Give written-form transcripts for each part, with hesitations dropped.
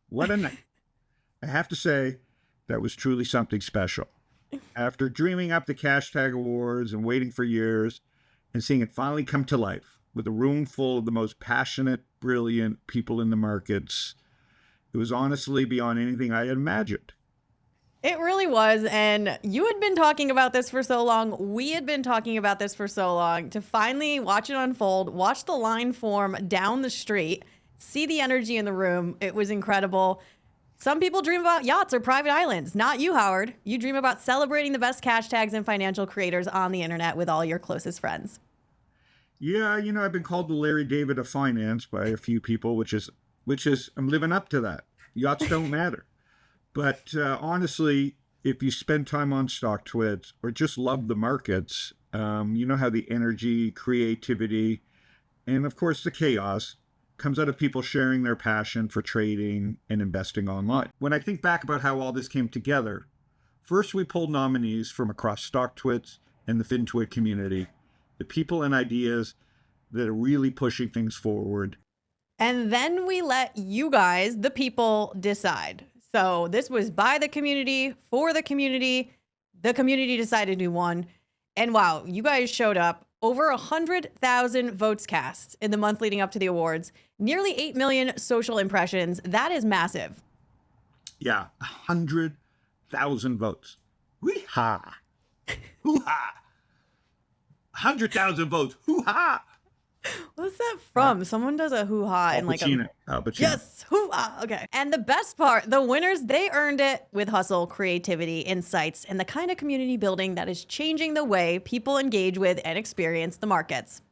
What a night. I have to say, that was truly something special. After dreaming up the Cashtag Awards and waiting for years and seeing it finally come to life with a room full of the most passionate, brilliant people in the markets, it was honestly beyond anything I had imagined. It really was. And you had been talking about this for so long. We had been talking about this for so long. To finally watch it unfold, watch the line form down the street, see the energy in the room. It was incredible. Some people dream about yachts or private islands. Not you, Howard. You dream about celebrating the best hashtags and financial creators on the internet with all your closest friends. Yeah, I've been called the Larry David of finance by a few people, which is I'm living up to that. Yachts don't matter. But honestly, if you spend time on Stocktwits or just love the markets, you know how the energy, creativity, and of course the chaos comes out of people sharing their passion for trading and investing online. When I think back about how all this came together, first we pulled nominees from across Stocktwits and the Fintwit community, the people and ideas that are really pushing things forward. And then we let you guys, the people, decide. So this was by the community, for the community. The community decided who won. And wow, you guys showed up. Over 100,000 votes cast in the month leading up to the awards. Nearly 8 million social impressions. That is massive. Yeah, 100,000 votes. Wee-ha! Hoo-ha! 100,000 votes. Hoo-ha! What's that from? Someone does a hoo-ha and like a... Al Pacino. Yes, hoo-ha. Okay. And the best part, the winners, they earned it with hustle, creativity, insights, and the kind of community building that is changing the way people engage with and experience the markets.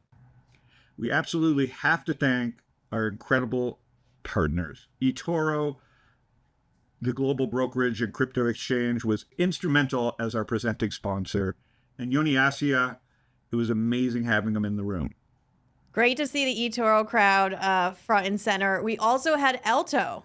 We absolutely have to thank our incredible partners. eToro, the global brokerage and crypto exchange, was instrumental as our presenting sponsor. And Yoni Asia, it was amazing having them in the room. Great to see the eToro crowd front and center. We also had Elto.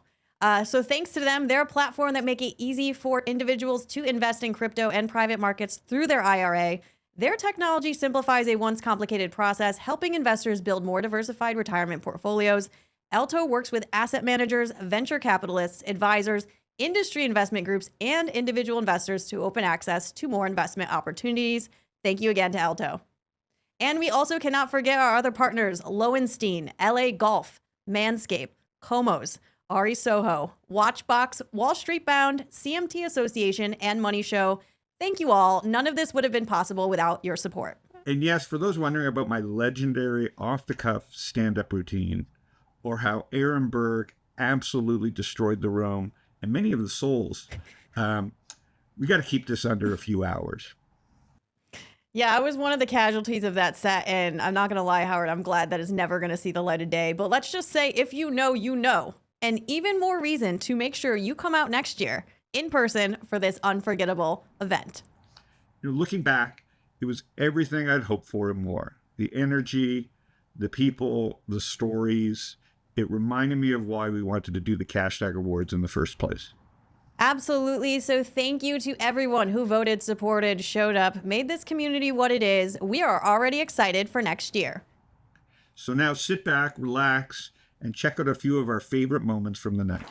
So thanks to them, they're a platform that make it easy for individuals to invest in crypto and private markets through their IRA. Their technology simplifies a once complicated process, helping investors build more diversified retirement portfolios. Elto works with asset managers, venture capitalists, advisors, industry investment groups, and individual investors to open access to more investment opportunities. Thank you again to Elto. And we also cannot forget our other partners, Lowenstein, LA Golf, Manscaped, Comos, Ari Soho, Watchbox, Wall Street Bound, CMT Association, and Money Show. Thank you all. None of this would have been possible without your support. And yes, for those wondering about my legendary off-the-cuff stand-up routine, or how Aaron Berg absolutely destroyed the room and many of the souls, we got to keep this under a few hours. Yeah, I was one of the casualties of that set, and I'm not going to lie, Howard, I'm glad that is never going to see the light of day. But let's just say, if you know, you know. And even more reason to make sure you come out next year in person for this unforgettable event. Looking back, it was everything I'd hoped for and more. The energy, the people, the stories. It reminded me of why we wanted to do the Cashtag Awards in the first place. Absolutely. So thank you to everyone who voted, supported, showed up, made this community what it is. We are already excited for next year. So now sit back, relax, and check out a few of our favorite moments from the night.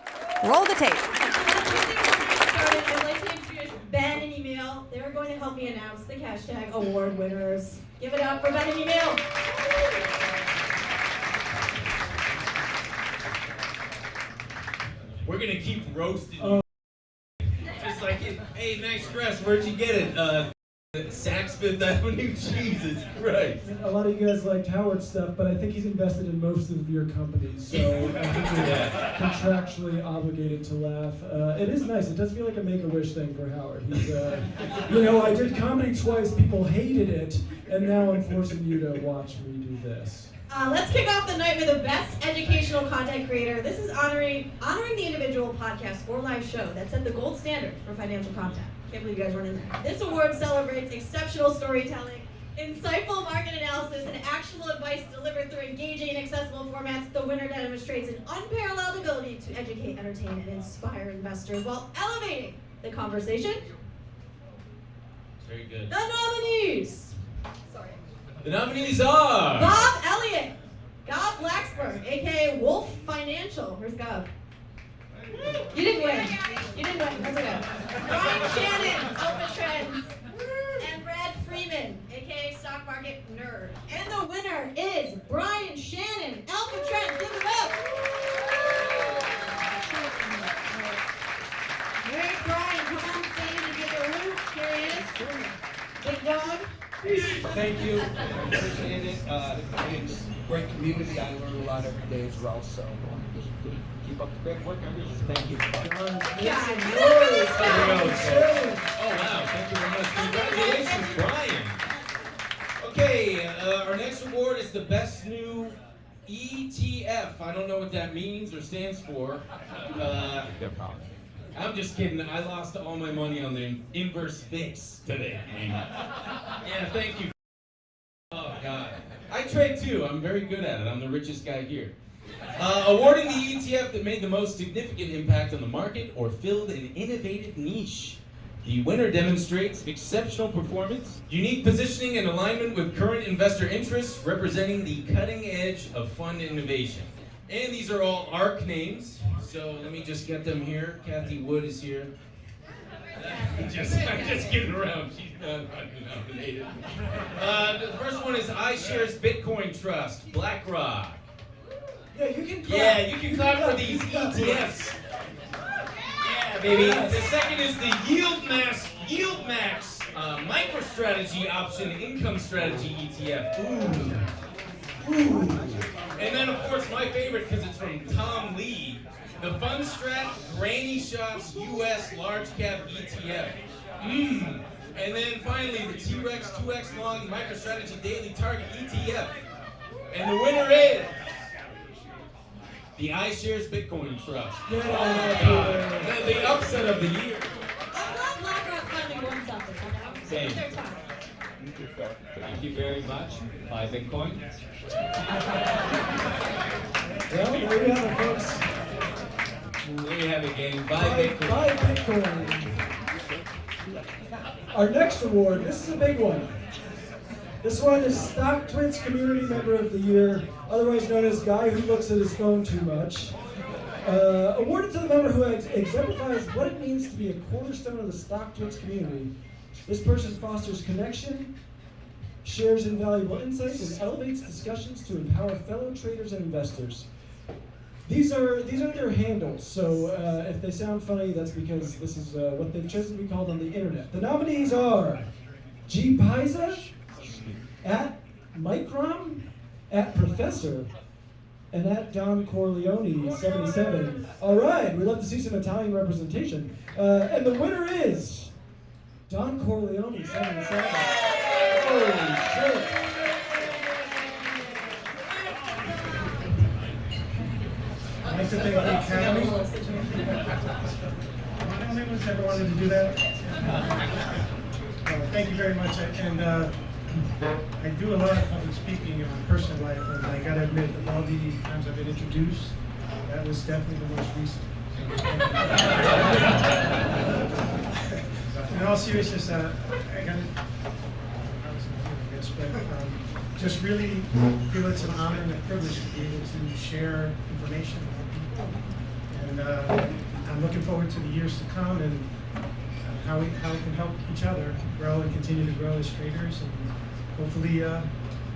Roll the tape. I'd like to introduce Ben and Emil. They're going to help me announce the Cashtag Award winners. Give it up for Ben and Emil. We're going to keep roasting. Just like, hey, nice dress. Where'd you get it? Saks Fifth Avenue. Jesus Christ. A lot of you guys liked Howard's stuff, but I think he's invested in most of your companies, so I think you're contractually obligated to laugh. It is nice. It does feel like a Make-A-Wish thing for Howard. He's, I did comedy twice. People hated it, and now I'm forcing you to watch me do this. Let's kick off the night with the best educational content creator. This is honoring the individual podcast or live show that set the gold standard for financial content. Can't believe you guys weren't in there. This award celebrates exceptional storytelling, insightful market analysis, and actionable advice delivered through engaging and accessible formats. The winner demonstrates an unparalleled ability to educate, entertain, and inspire investors while elevating the conversation. Very good. The nominees. Sorry. The nominees are Bob Elliott, Gov Blacksburg, aka Wolf Financial. Where's Gov? You didn't win. You didn't win. That's okay. Brian Shannon, Alpha Trends, and Brad Freeman, aka Stock Market Nerd. And the winner is Brian Shannon, Alpha Trends. Give it up. Where's Brian? Come on stage and give a hoot. Here he is. Big dog. Thank you. Appreciate it. It's a great community. I learn a lot every day as well. So just keep up the great work. Thank you. Yeah. Oh, wow. Thank you very much. Congratulations, Brian. Okay, our next award is the best new ETF. I don't know what that means or stands for. I'm just kidding. I lost all my money on the inverse VIX today. Yeah, thank you. Oh, God. I trade too. I'm very good at it. I'm the richest guy here. Awarding the ETF that made the most significant impact on the market or filled an innovative niche. The winner demonstrates exceptional performance, unique positioning and alignment with current investor interests, representing the cutting edge of fund innovation. And these are all ARC names, so let me just get them here. Kathy Wood is here. I'm just kidding around. She's not nominated. The first one is iShares Bitcoin Trust, BlackRock. Yeah, you can clap. Yeah, you can clap for these ETFs. Yeah, baby. The second is the Yield Max MicroStrategy Option Income Strategy ETF. Ooh. And then, of course, my favorite, because it's from Tom Lee, the FundStrat Granny Shots US Large Cap ETF. And then finally, the T-Rex 2X Long MicroStrategy Daily Target ETF. And the winner is the iShares Bitcoin Trust. Yeah. The upset of the year. I'm glad BlackRock finally won something. Same. It's their time. Thank you very much. Buy Bitcoin. Well, there you have it, folks. There you have it, gang. Buy Bitcoin. Buy Bitcoin. Our next award, this is a big one. This one is Stocktwits Community Member of the Year, otherwise known as Guy Who Looks at His Phone Too Much. Awarded to the member who exemplifies what it means to be a cornerstone of the Stocktwits community. This person fosters connection, shares invaluable insights, and elevates discussions to empower fellow traders and investors. These are their handles, so if they sound funny, that's because this is what they've chosen to be called on the internet. The nominees are G. Pisa, at Micron, at Professor, and at Don Corleone 77. All right, we'd love to see some Italian representation. And the winner is Don Corleone 77. Holy shit. I'd like to thank the Academy. Anyone's ever wanted to do that? Thank you very much. And I do a lot of public speaking in my personal life, and I gotta admit, of all the times I've been introduced, that was definitely the most recent. In all seriousness, I guess, but just really feel it's an honor and a privilege to be able to share information with people. And I'm looking forward to the years to come and how we can help each other grow and continue to grow as traders, and hopefully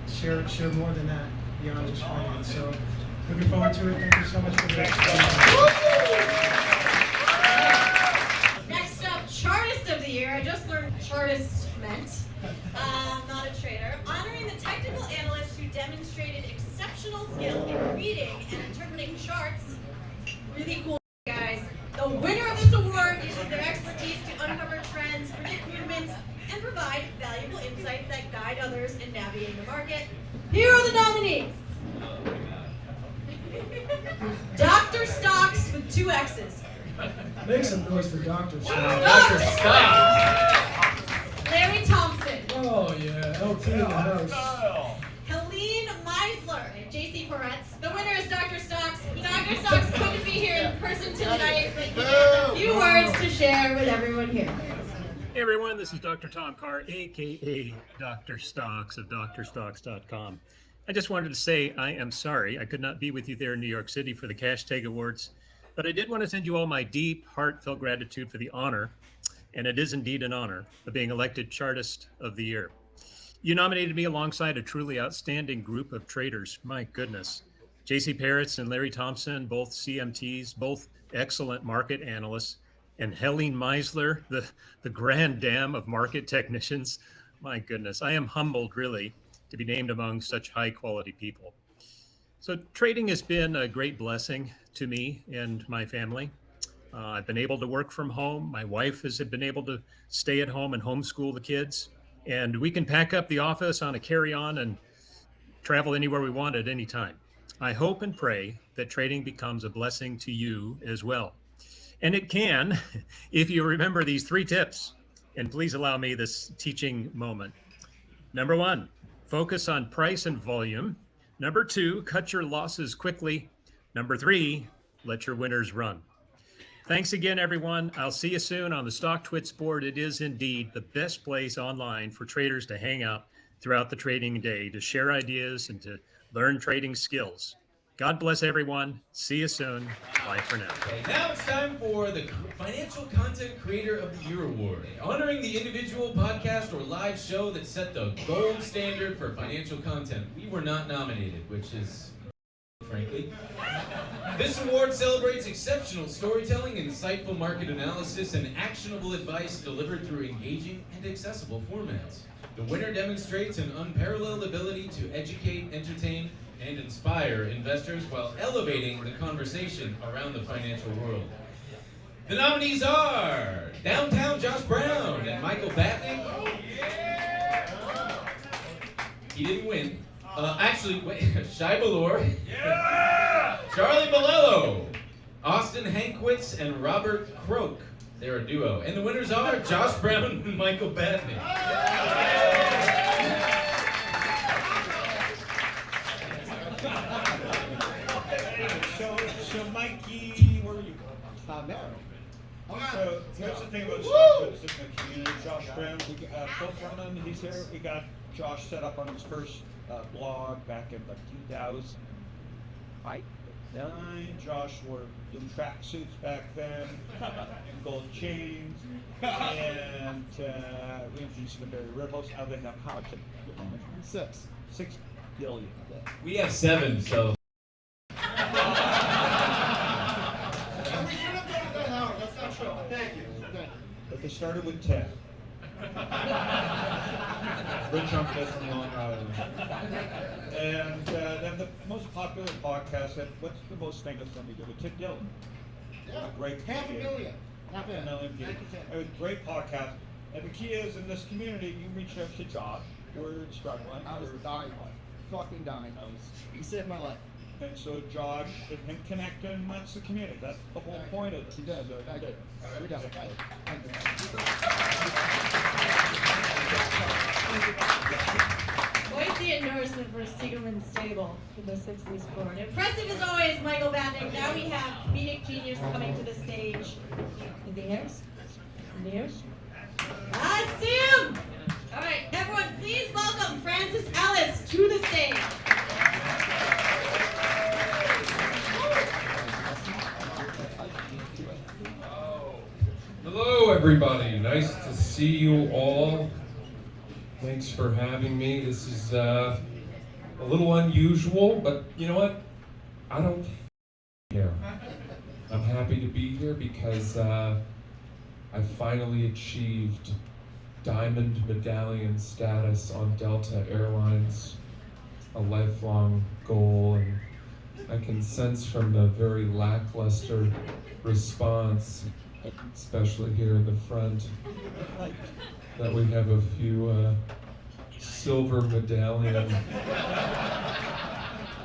share more than that beyond just finance. So looking forward to it. Thank you so much for that. Next up, Chartist of the Year. I just learned Chartist meant. Not a trader. Honoring the technical analysts who demonstrated exceptional skill in reading and interpreting charts. Really cool, guys. The winner of this award uses their expertise to uncover trends, predict movements, and provide valuable insights that guide others in navigating the market. Here are the nominees. Dr. Stoxx with 2 X's. Make some noise for Dr. Dr. Stoxx. Larry Thompson. Oh yeah, LT in the house. Helene Meisler and JC Peretz. The winner is Dr. Stoxx. Dr. Stoxx couldn't be here in person tonight, but he has a few words to share with everyone here. Hey everyone, this is Dr. Tom Carr, aka Dr. Stoxx of drstocks.com. I just wanted to say I am sorry I could not be with you there in New York City for the Cashtag Awards. But I did want to send you all my deep, heartfelt gratitude for the honor, and it is indeed an honor, of being elected Chartist of the Year. You nominated me alongside a truly outstanding group of traders. My goodness. JC Parrots and Larry Thompson, both CMTs, both excellent market analysts, and Helene Meisler, the grand dam of market technicians. My goodness, I am humbled really to be named among such high quality people. So trading has been a great blessing to me and my family. I've been able to work from home. My wife has been able to stay at home and homeschool the kids. And we can pack up the office on a carry-on and travel anywhere we want at any time. I hope and pray that trading becomes a blessing to you as well. And it can, if you remember these 3 tips. And please allow me this teaching moment. Number 1, focus on price and volume. Number 2, cut your losses quickly. Number 3, let your winners run. Thanks again, everyone. I'll see you soon on the Stocktwits board. It is indeed the best place online for traders to hang out throughout the trading day, to share ideas and to learn trading skills. God bless everyone. See you soon. Bye for now. Okay, now it's time for the Financial Content Creator of the Year Award, honoring the individual podcast or live show that set the gold standard for financial content. We were not nominated, which is, frankly. This award celebrates exceptional storytelling, insightful market analysis, and actionable advice delivered through engaging and accessible formats. The winner demonstrates an unparalleled ability to educate, entertain, and inspire investors while elevating the conversation around the financial world. The nominees are Downtown Josh Brown and Michael Batnick. He didn't win. Shai Balor, Charlie Bolello, Austin Hankwitz, and Robert Croak. They're a duo. And the winners are Josh Brown and Michael Batnick. So Mikey, where are you going? So here's the thing about Stocktwits in the community. Josh Brown, Phil Brennan, he's here. We got Josh set up on his first blog back in like 2009. Josh wore blue tracksuits back then, gold chains, and we introduced the Barry Ripples. Now they have how much? 6 billion. We have 7, so. But they started with 10. Rich on Fifth and Long Island. And then the most popular podcast, and what's the most famous one we do? With Tim Dillon. Yeah, Great half a million. Half a million views. It was a great podcast. And the key is, in this community, you reach out to Josh. We're struggling. I was dying. Fucking dying. He saved my life. And so Josh and him connected, and that's the community. That's the whole point of it. He does. We got it. Quite the endorsement for Stiegelman Stable for the 60s board. Impressive as always, Michael Batnick. Now we have comedic genius coming to the stage. Is he here? Is he here? I see him! All right, everyone, please welcome Francis Ellis to the stage. Hello, everybody. Nice to see you all. Thanks for having me. This is a little unusual, but you know what? I don't care. I'm happy to be here because I finally achieved diamond medallion status on Delta Airlines, a lifelong goal, and I can sense from the very lackluster response, especially here in the front, that we have a few silver medallion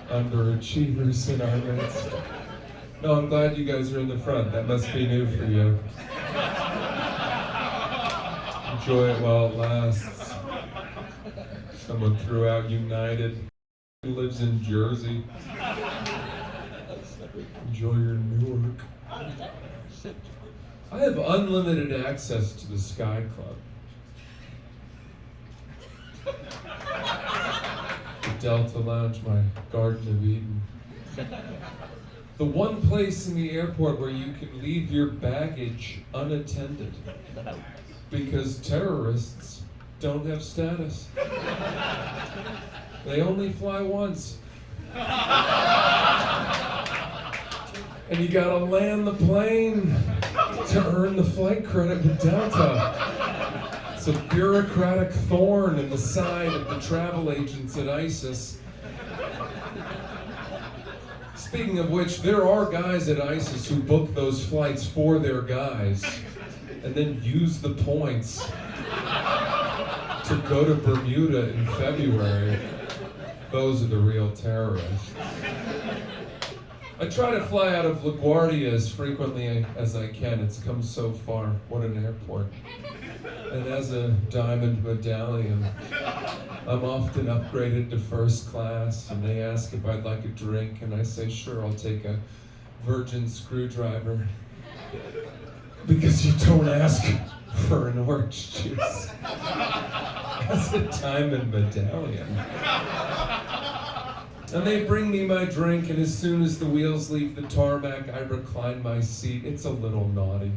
underachievers in our midst. No, I'm glad you guys are in the front. That must be new for you. Enjoy it while it lasts. Someone threw out United. Who lives in Jersey? Enjoy your Newark. I have unlimited access to the Sky Club. The Delta Lounge, my Garden of Eden. The one place in the airport where you can leave your baggage unattended. Because terrorists don't have status. They only fly once. And you gotta land the plane to earn the flight credit with Delta. It's a bureaucratic thorn in the side of the travel agents at ISIS. Speaking of which, there are guys at ISIS who book those flights for their guys and then use the points to go to Bermuda in February. Those are the real terrorists. I try to fly out of LaGuardia as frequently as I can. It's come so far. What an airport. And as a diamond medallion, I'm often upgraded to first class, and they ask if I'd like a drink, and I say, sure, I'll take a virgin screwdriver. Because you don't ask for an orange juice. As a diamond medallion. And they bring me my drink, and as soon as the wheels leave the tarmac, I recline my seat. It's a little naughty.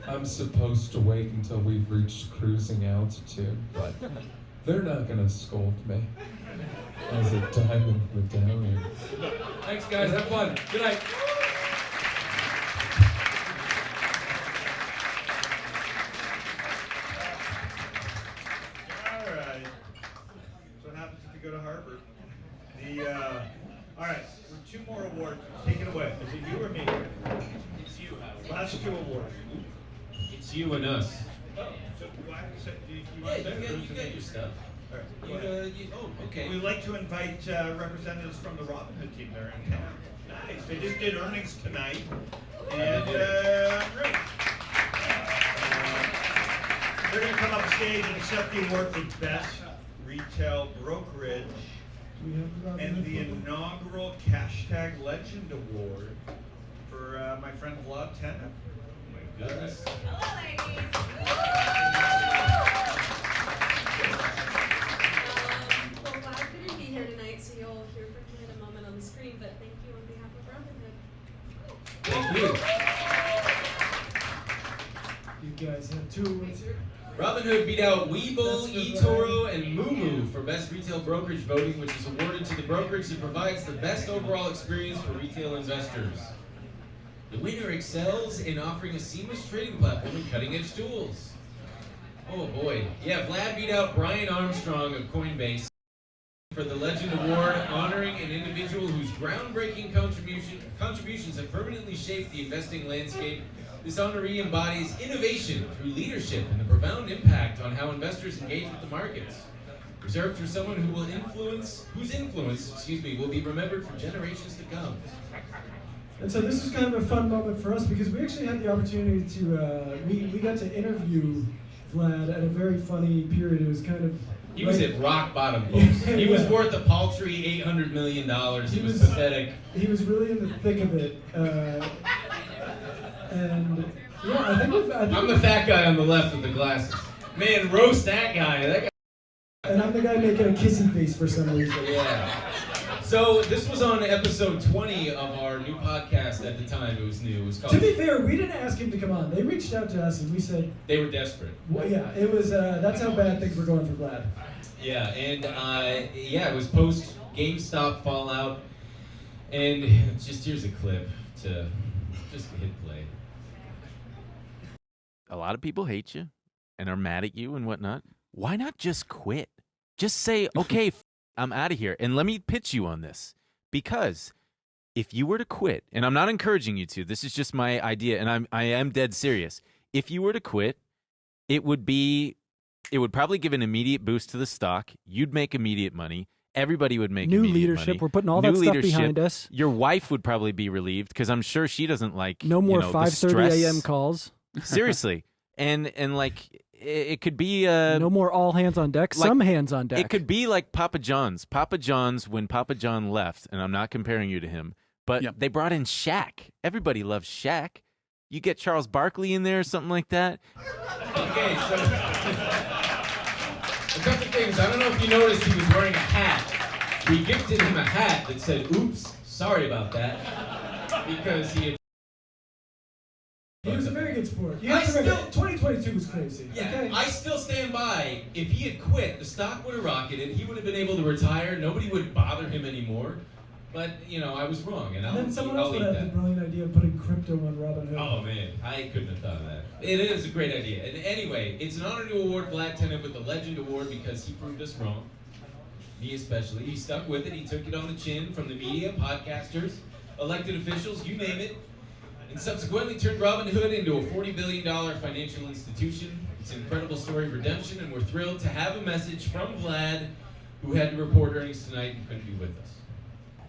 I'm supposed to wait until we've reached cruising altitude, but they're not gonna scold me as a diamond medallion. Thanks, guys. Have fun. Good night. All right. So what happens if you go to Harvard? All right, two more awards. Take it away. Is it you or me? It's you, Howard. Last two awards. It's you and us. Oh, so do I have to say, do you want to say it, or is it You got me? your stuff. All right, go ahead. Okay. We'd like to invite representatives from the Robinhood team there in town. Nice. They just did earnings tonight. And great. They're going to come up stage and accept the award for Best Retail Brokerage and the inaugural Cashtag Legend Award for my friend Vlad Tenev. Goodness. Hello, ladies. Well, Vlad couldn't be here tonight, so you'll hear from him in a moment on the screen, but thank you on behalf of Robinhood. Thank you. You guys have two awards here. Robinhood beat out Webull, eToro, and Moomoo for Best Retail Brokerage voting, which is awarded to the brokerage that provides the best overall experience for retail investors. The winner excels in offering a seamless trading platform and cutting-edge tools. Oh boy. Yeah, Vlad beat out Brian Armstrong of Coinbase for the Legend Award, honoring an individual whose groundbreaking contributions have permanently shaped the investing landscape. This honoree embodies innovation through leadership and the profound impact on how investors engage with the markets. Reserved for someone whose influence will be remembered for generations to come. And so this is kind of a fun moment for us because we actually had the opportunity to, we got to interview Vlad at a very funny period. It was kind of... He was at rock bottom, folks. He was worth a paltry $800 million. He was pathetic. He was really in the thick of it. And yeah, I think I'm the fat guy on the left with the glasses. Man, roast that guy. That guy. And I'm the guy making a kissy face for some reason. Yeah. So this was on episode 20 of our new podcast at the time. It was new. It was called... To be fair, we didn't ask him to come on. They reached out to us and we said... They were desperate. Well, yeah, it was, that's how bad things were going for Vlad. Yeah, and it was post GameStop fallout. And just here's a clip to just hit play. A lot of people hate you and are mad at you and whatnot. Why not just quit? Just say, okay, I'm out of here. And let me pitch you on this. Because if you were to quit, and I'm not encouraging you to, this is just my idea, and I am dead serious. If you were to quit, it would probably give an immediate boost to the stock. You'd make immediate money. Everybody would make new immediate leadership. money. We're putting all that stuff behind us. Your wife would probably be relieved because I'm sure she doesn't like no more 5:30 a.m. calls. Seriously, and like it could be no more all hands on deck. Like, some hands on deck. It could be like Papa John's. Papa John's when Papa John left, and I'm not comparing you to him, but they brought in Shaq. Everybody loves Shaq. You get Charles Barkley in there or something like that. Okay, so a couple things. I don't know if you noticed he was wearing a hat. We gifted him a hat that said, "Oops, Sorry about that. Because he had... He was a very good sport. I still... 2022 was crazy. Yeah, Okay? I still stand by. If he had quit, the stock would have rocketed. He would have been able to retire. Nobody would bother him anymore. But, you know, I was wrong. And then someone else would have the brilliant idea of putting crypto on Robinhood. Oh, man. I couldn't have thought of that. It is a great idea. And anyway, it's an honor to award Vlad Tenev with the Legend Award because he proved us wrong. Me especially. He stuck with it. He took it on the chin from the media, podcasters, elected officials, you name it, and subsequently turned Robinhood into a $40 billion financial institution. It's an incredible story of redemption, and we're thrilled to have a message from Vlad, who had to report earnings tonight and couldn't be with us.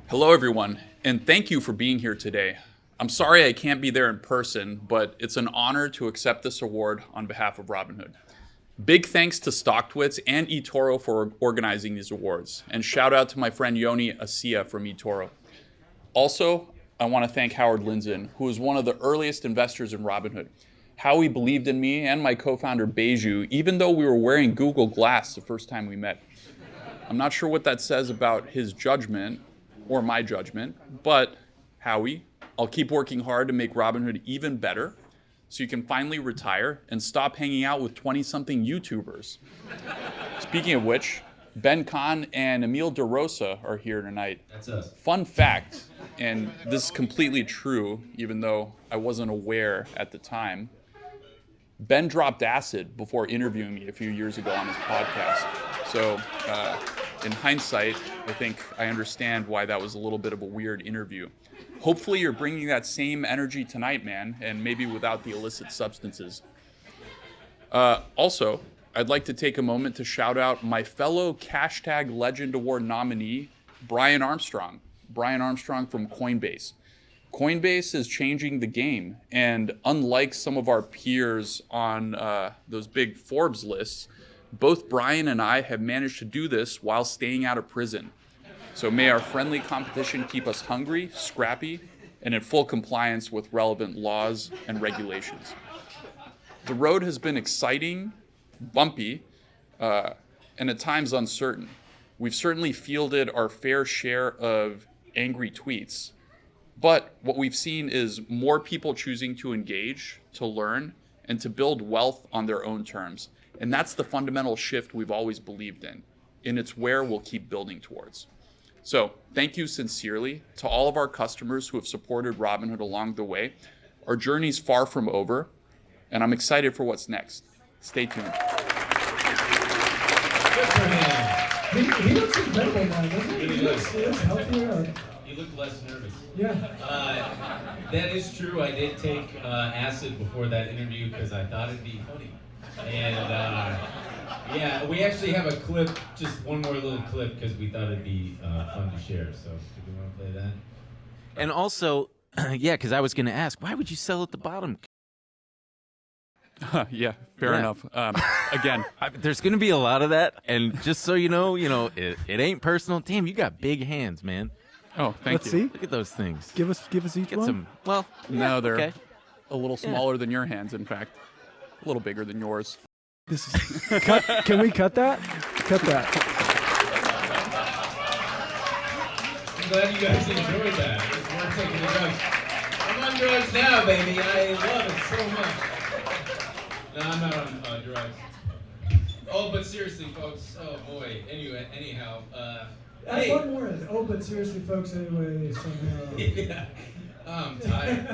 Hello, everyone, and thank you for being here today. I'm sorry I can't be there in person, but it's an honor to accept this award on behalf of Robinhood. Big thanks to Stocktwits and eToro for organizing these awards, and shout out to my friend Yoni Asia from eToro. Also, I want to thank Howard Lindzon, who was one of the earliest investors in Robinhood. Howie believed in me and my co-founder Beju, even though we were wearing Google Glass the first time we met. I'm not sure what that says about his judgment or my judgment, but Howie, I'll keep working hard to make Robinhood even better so you can finally retire and stop hanging out with 20-something YouTubers. Speaking of which, Ben Cahn and Emil DeRosa are here tonight. That's us. Fun fact, and this is completely true, even though I wasn't aware at the time, Ben dropped acid before interviewing me a few years ago on his podcast. So in hindsight, I think I understand why that was a little bit of a weird interview. Hopefully you're bringing that same energy tonight, man, and maybe without the illicit substances. Also, I'd like to take a moment to shout out my fellow Cashtag Legend Award nominee, Brian Armstrong. Brian Armstrong from Coinbase. Coinbase is changing the game, and unlike some of our peers on those big Forbes lists, both Brian and I have managed to do this while staying out of prison. So may our friendly competition keep us hungry, scrappy, and in full compliance with relevant laws and regulations. The road has been exciting, bumpy, and at times uncertain. We've certainly fielded our fair share of angry tweets, but what we've seen is more people choosing to engage, to learn, and to build wealth on their own terms. And that's the fundamental shift we've always believed in, and it's where we'll keep building towards. So thank you sincerely to all of our customers who have supported Robinhood along the way. Our journey's far from over, and I'm excited for what's next. Stay tuned. He looks incredible now, doesn't he? He looks healthier. You look less nervous. Yeah. That is true. I did take acid before that interview because I thought it'd be funny. And yeah, we actually have a clip, just one more little clip, because we thought it'd be fun to share. So, do we want to play that? And also, yeah, because I was going to ask, why would you sell at the bottom? Yeah, fair enough. Again, there's going to be a lot of that, and just so you know, it ain't personal. Damn, you got big hands, man. Oh, thank Let's you. see. Look at those things. Give us each Get one. some. Well, No, they're okay. a little smaller than your hands, in fact. A little bigger than yours. This is. Can we cut that? Cut that. I'm glad you guys enjoyed that. It's worth taking the drugs. I'm on drugs now, baby. I love it so much. No, I'm not on drugs. Oh, but seriously, folks. Oh boy. Anyhow. Add Hey. one more in. Oh, but seriously, folks, anyway, somehow. Yeah. I'm tired.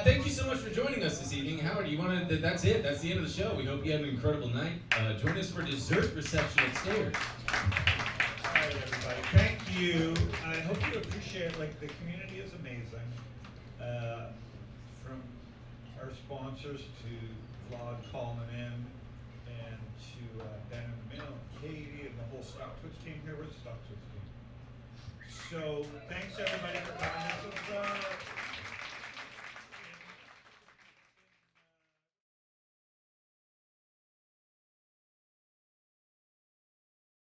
Thank you so much for joining us this evening. Howard, you want to? That's it. That's the end of the show. We hope you had an incredible night. Join us for dessert reception upstairs. All right, everybody. Thank you. I hope you appreciate. The community is amazing. From our sponsors to Vlad calling in, and to Ben and Emil, Katie, and the whole Stocktwits team here. Where's the Stocktwits team? So thanks everybody for coming.